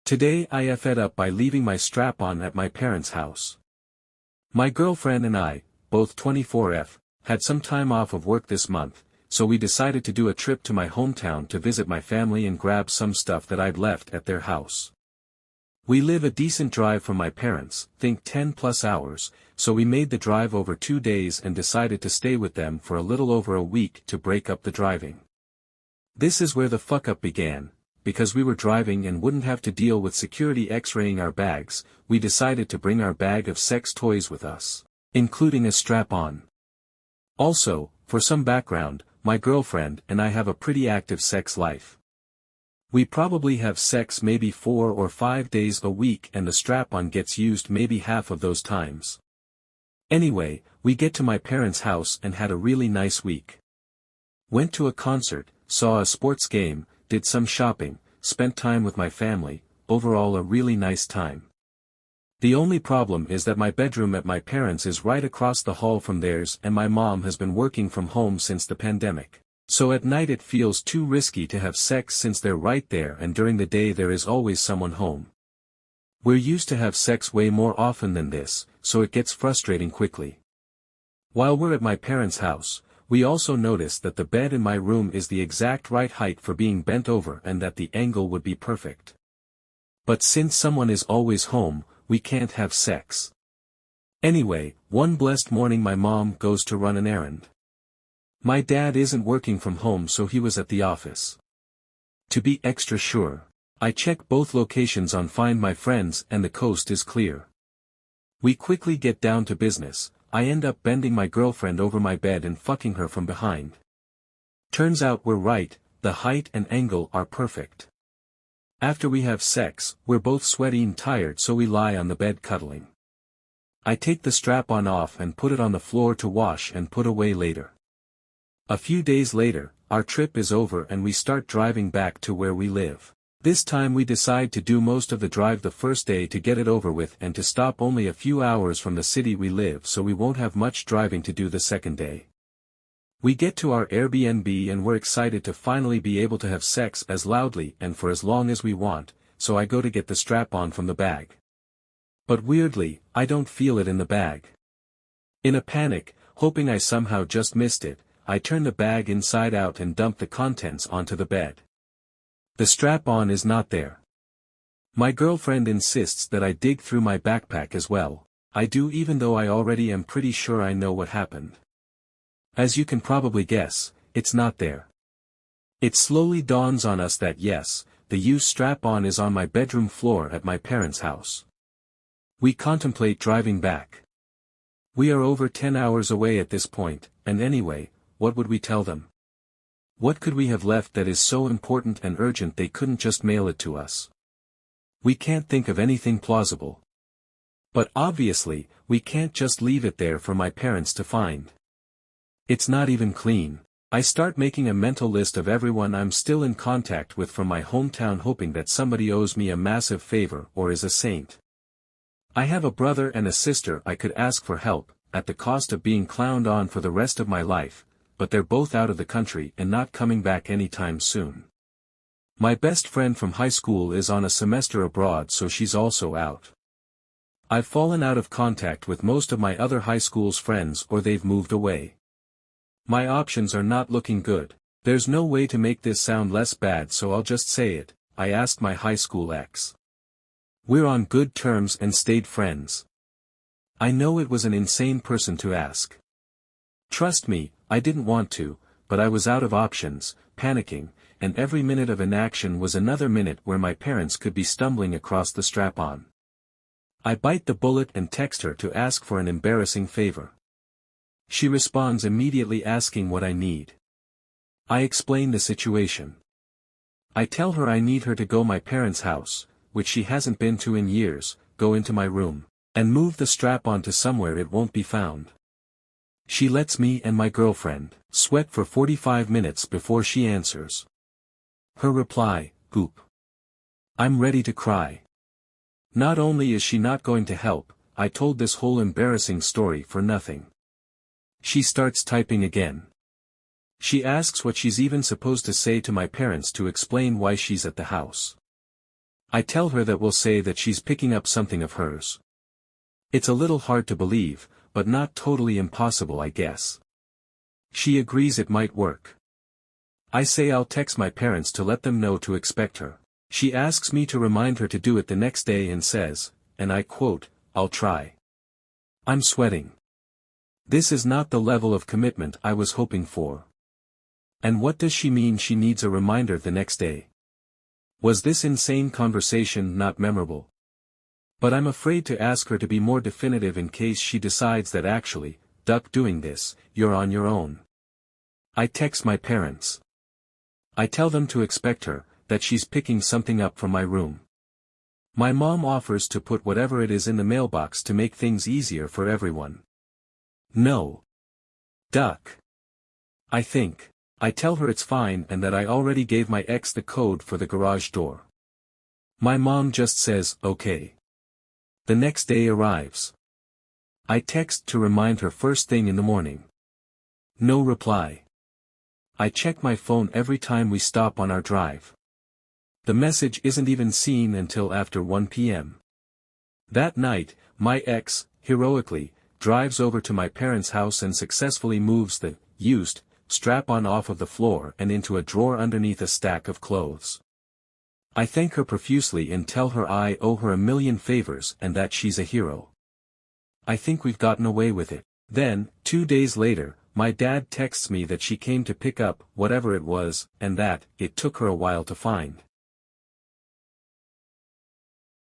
Today I fed up by leaving my strap-on at my parents' house. My girlfriend and I, both 24F, had some time off of work this month, so we decided to do a trip to my hometown to visit my family and grab some stuff that I'd left at their house. We live a decent drive from my parents, think 10 plus hours, so we made the drive over 2 days and decided to stay with them for a little over a week to break up the driving. This is where the fuck-up began. Because we were driving and wouldn't have to deal with security x-raying our bags, we decided to bring our bag of sex toys with us, including a strap-on. Also, for some background, my girlfriend and I have a pretty active sex life. We probably have sex maybe 4 or 5 days a week and the strap-on gets used maybe half of those times. Anyway, we get to my parents' house and had a really nice week. Went to a concert, saw a sports game, did some shopping, spent time with my family, overall a really nice time. The only problem is that my bedroom at my parents' is right across the hall from theirs and my mom has been working from home since the pandemic. So at night it feels too risky to have sex since they're right there and during the day there is always someone home. We're used to have sex way more often than this, so it gets frustrating quickly. While we're at my parents' house, we also noticed that the bed in my room is the exact right height for being bent over and that the angle would be perfect. But since someone is always home, we can't have sex. Anyway, one blessed morning my mom goes to run an errand. My dad isn't working from home so he was at the office. To be extra sure, I check both locations on Find My Friends and the coast is clear. We quickly get down to business. I end up bending my girlfriend over my bed and fucking her from behind. Turns out we're right, the height and angle are perfect. After we have sex, we're both sweaty and tired so we lie on the bed cuddling. I take the strap-on off and put it on the floor to wash and put away later. A few days later, our trip is over and we start driving back to where we live. This time we decide to do most of the drive the first day to get it over with and to stop only a few hours from the city we live so we won't have much driving to do the second day. We get to our Airbnb and we're excited to finally be able to have sex as loudly and for as long as we want, so I go to get the strap-on from the bag. But weirdly, I don't feel it in the bag. In a panic, hoping I somehow just missed it, I turn the bag inside out and dump the contents onto the bed. The strap-on is not there. My girlfriend insists that I dig through my backpack as well. I do even though I already am pretty sure I know what happened. As you can probably guess, it's not there. It slowly dawns on us that yes, the used strap-on is on my bedroom floor at my parents' house. We contemplate driving back. We are over 10 hours away at this point, and anyway, what would we tell them? What could we have left that is so important and urgent they couldn't just mail it to us? We can't think of anything plausible. But obviously, we can't just leave it there for my parents to find. It's not even clean. I start making a mental list of everyone I'm still in contact with from my hometown hoping that somebody owes me a massive favor or is a saint. I have a brother and a sister I could ask for help, at the cost of being clowned on for the rest of my life, but they're both out of the country and not coming back anytime soon. My best friend from high school is on a semester abroad so she's also out. I've fallen out of contact with most of my other high school's friends or they've moved away. My options are not looking good. There's no way to make this sound less bad so I'll just say it, I asked my high school ex. We're on good terms and stayed friends. I know it was an insane person to ask. Trust me, I didn't want to, but I was out of options, panicking, and every minute of inaction was another minute where my parents could be stumbling across the strap-on. I bite the bullet and text her to ask for an embarrassing favor. She responds immediately asking what I need. I explain the situation. I tell her I need her to go my parents' house, which she hasn't been to in years, go into my room, and move the strap-on to somewhere it won't be found. She lets me and my girlfriend sweat for 45 minutes before she answers. Her reply, goop. I'm ready to cry. Not only is she not going to help, I told this whole embarrassing story for nothing. She starts typing again. She asks what she's even supposed to say to my parents to explain why she's at the house. I tell her that we'll say that she's picking up something of hers. It's a little hard to believe, but not totally impossible, I guess. She agrees it might work. I say I'll text my parents to let them know to expect her. She asks me to remind her to do it the next day and says, and I quote, "I'll try." I'm sweating. This is not the level of commitment I was hoping for. And what does she mean she needs a reminder the next day? Was this insane conversation not memorable? But I'm afraid to ask her to be more definitive in case she decides that actually, duck doing this, you're on your own. I text my parents. I tell them to expect her, that she's picking something up from my room. My mom offers to put whatever it is in the mailbox to make things easier for everyone. No. Duck. I think. I tell her it's fine and that I already gave my ex the code for the garage door. My mom just says, okay. The next day arrives. I text to remind her first thing in the morning. No reply. I check my phone every time we stop on our drive. The message isn't even seen until after 1 p.m. That night, my ex, heroically, drives over to my parents' house and successfully moves the used strap-on off of the floor and into a drawer underneath a stack of clothes. I thank her profusely and tell her I owe her a million favors and that she's a hero. I think we've gotten away with it. Then, 2 days later, my dad texts me that she came to pick up whatever it was, and that it took her a while to find.